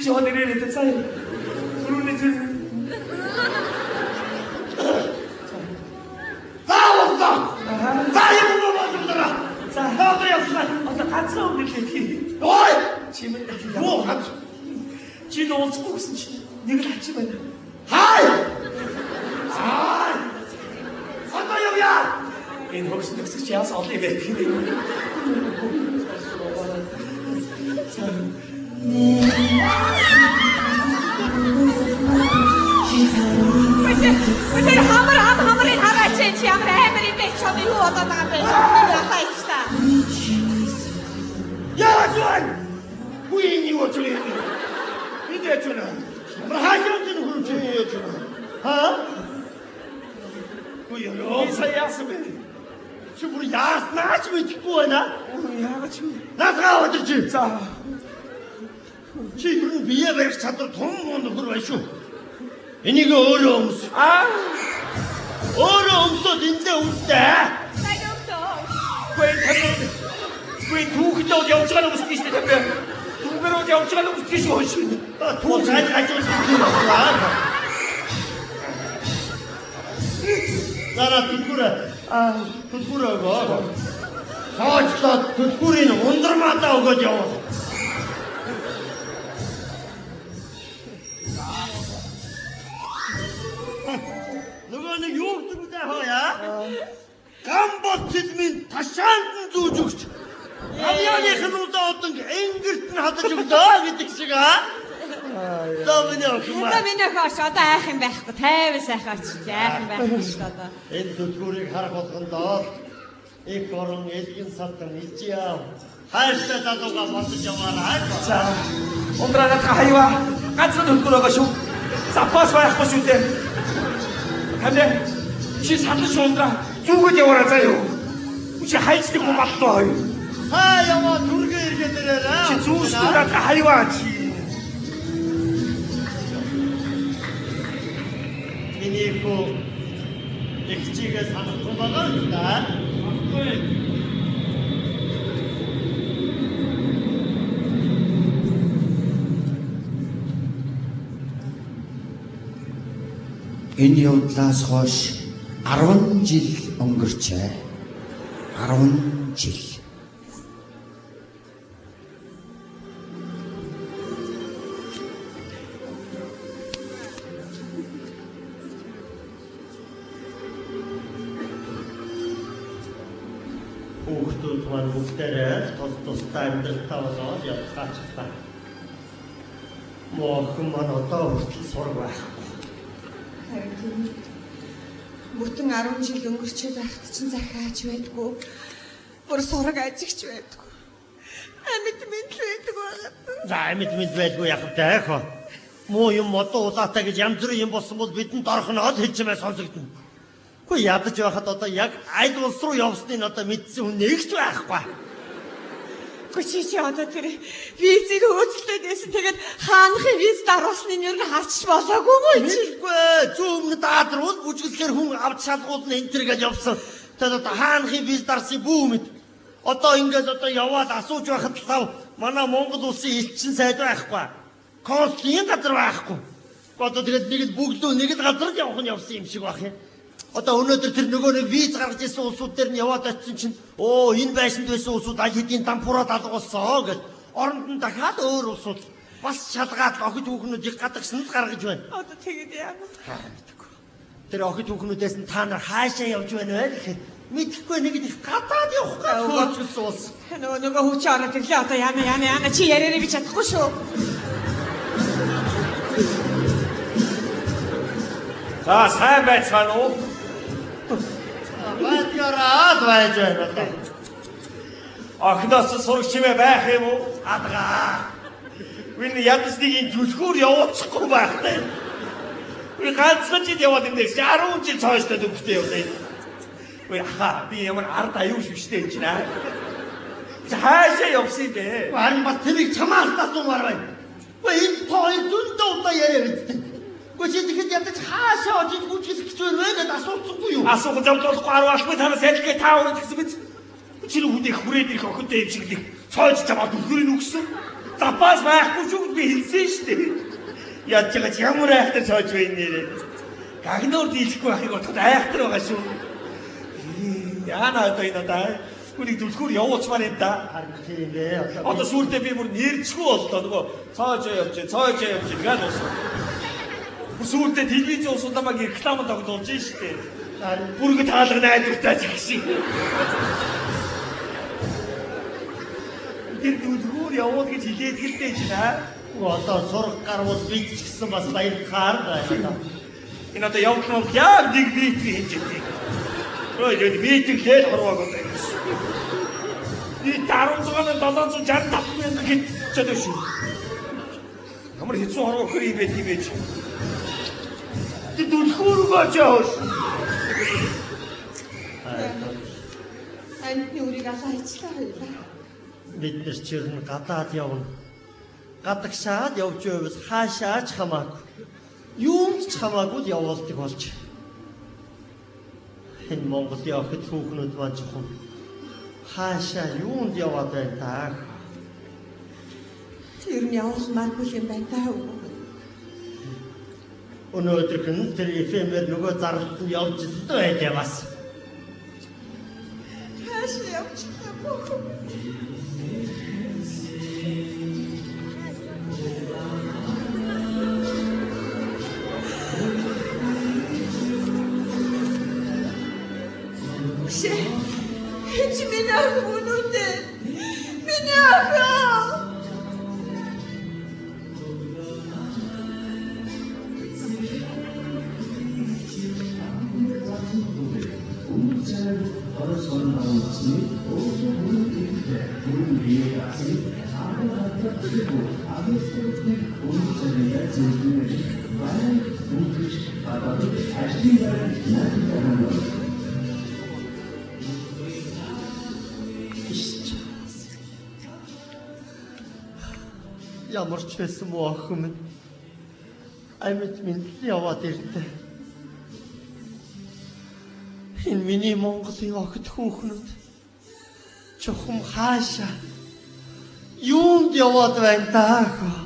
시원해내는데 사이 부르는 줄. 자 없어. 자 이거 뭐 들어라. 자 나도 역시나 어떤 간스러운 느낌이. 어이 짐은 다 뭐 같이. 지도 없고 무슨 네가 하지만. 하이. 어떤 여기야? En hoogste zelfs altijd weggereden. Meneer hammer in haar uitzendje. Hammer in weg van die hoort dat aan de staan. 야, 주한! 부인이 어쩌래? 이제 주나. 뭐 하경지는 그렇지, 주나. 어? 부인, Isa jasmen. 지금 우리 야, 나지면 듣고 와나? Ja, wat je. 나가 어쩌지? Za. 지금 비야가 찾도 돈 모는 거 와쇼. 이니가 어려움스. 어려움스 진짜 웃대. Zij doet toch. Queen hoe dat jouw channel was niet te hebben. Hoe ben je jouw channel was niet zo schön. 돈 잘 가져올 수 있는 거야. 나라 듣구라고. 진짜 듣구리는 온들만 따오거죠. 너는 욕 두고 자호야? 깜박지민 다시 안 두죽지. 아니야니 그놈도 어떤 게 앵글든 하다 죽다 그때가. 너무냐 그만. Dat ben ik als dat eigen weg. Dat hebben ze echt. Eigen weg is dat. 엔 듣구리 가라고선다. 이 거렁 애긴 사탕 있지야. 할 때다도가 먼저 정하라. 자, 오늘 하나 다 하이와 간스러 듣고라 가쇼. 사파스 와야 하고 싶대. 근데 시 산도 좋은다. 죽어 되어라자요. 혹시 할지도 고맙다. 영화 둘게 이렇게 들어라. 시 주스도다 다 하이와지. 미니코 엑지가 사는 도마가 있다. Энэ явдлаас хойш 10 жил өнгөрчээ. 10 жил. Хүүхдүүд маань бүгдээрээ тусдаа амьдрал таваад явцгаачсан. Мохон маань одоо хүртэл сураг байхгүй. Бүтэн 10 жил өнгөрчөө байхад чинь захиач байдгүй. Бүр сураг ажигч байдгүй. Амьд мэдл байдаг байгаа. За амьд байдгүй яах вэ хаа? Муу юм одоо улаатай гэж янз бүрийн юм болсон бол бидэнд орхоноод хэлжмээ сонсогдно. Хөө ядаж байхад одоо яг айд улс руу явсныг одоо мэдсэн хүн нэгч байхгүй. Чи одоо тэр визийг хөөцөлтэй байсан. Тэгээд хаанхын виз даруулсныг юу н харч болоогүй мó чи. Мэдгүй зүүн даадрууд бүжгэлэхээр хүн авч шалгуулна энэ төр гэж явсан. Тэгээд одоо хаанхын виз дарсан бүү мэд. Одоо ингээд одоо яваад асууж байхад лав манай Монгол улсын элчин сайд байхгүй. Консулын газар байхгүй. Одоо тэгээд нэг л бүгдөө нэг л газарт явах нь явсан юм шиг байх юм. Одоо өнөөдөр тэр нөгөө нэг виз гаргаж ирсэн улсууд дээр нь яваад очсон чинь энэ байшинд байсан улсууд аль хэдийн дампуураа далгуулсан гэж оронд нь дахиад өөр улсууд бас шалгаад охид хүүхнүүдийг гадагшнал гаргаж байна. Одоо тэгээд яа. Тэр охид хүүхнүүдээс нь та нар хаашаа явж байна вэ гэхэд мэдэхгүй нэг их гадаад явах гэж хөөцөлсөн улс. Нөгөө хүч ороод ирлээ одоо яана чи яриараа би чадахгүй шүү. За сайн байцгаана уу? Баатгараад байж байна. Ахнаас сурагч юм байх юм уу? Адгаа. Вин ядсныг ин зүлхүүр явуулахгүй байхтай. Би ганцхан жил яваад энэ 10 жил цаашдаа төвхтэй явлаа. Ой хаа би ямар ард аюу швштэй юм чинь аа. Хаашаа явсан бэ? Харин бас тэрийг чамаас асуумаар байна. Энэ тоон дүндээ удаа яриа гэдэг. Гэхдээ ядаж хаашаа очиж гүжих гэж байна вэ гэдээ асууцгүй юу? Асуух зовлохгүй 10 албай танаас ялгээ таавар гэсэн биз. Чи нүдээ хүрээд ирэх охинтой юм шиг л цоож чамаа түлхүүрийг үгсэн. Запас байхгүй ч үг би хэлсэн шүү дээ. Яаж ч ямар айхтар сойж байна нэрээ. Гагнуур дийлэхгүй байхыг бодоход айхтар байгаа шүү. Яана одоо энэ даа. Хүнийг түлхүүр явуулчмаар юм да. Харин тийм ээ. Одоо сүултээ би бүр нэрчгүй боллоо нөгөө цоож явж гад уусаа. Сүултээ телевиз уусуудамаг реклам тогтоолж штэ. Бүрг таалга найдвартай згшиг. Тэр түлхүүр явуул гэж хэлээд гэлтэй ч наа. Одоо сурах гарвал бид ч гэсэн бас баярлахаар байна. Энэ одоо явах нь яг нэг метрийн хэмжээтэй. Ой, метрийг тэл хорвоог одоо юм шиг. Би 16,765 мянга гэж шүү. Ямар хэцүү хорвоо хөр юм бэ тийм ээ. Ти түлхүүргөө жааш. Амтны үрийг алаа ичлээ хоёлаа. Бид нар ч ер нь гадаад явна. Гадагшаад явж байвал хаашаач хамаагүй. Юунд ч хамаагүй л явуулдаг болж. Энэ Монголын охид хүүхнүүд маань жоохон хаашаа юунд яваад байна таа. Тэр нь явах маргүй юм байна таа. Өнөөдөр тэр эфемер нөгөө зарлалт нь явж л байлаа бас. Хаашаа явж байгаа. Hiç minah bunu de. Minah. Ямар ч байсан муу охин минь амьд минь яваад ирлээ. Энэ миний Монголын охид хүүхнүүд чухам хаашаа юунд яваад байна таа.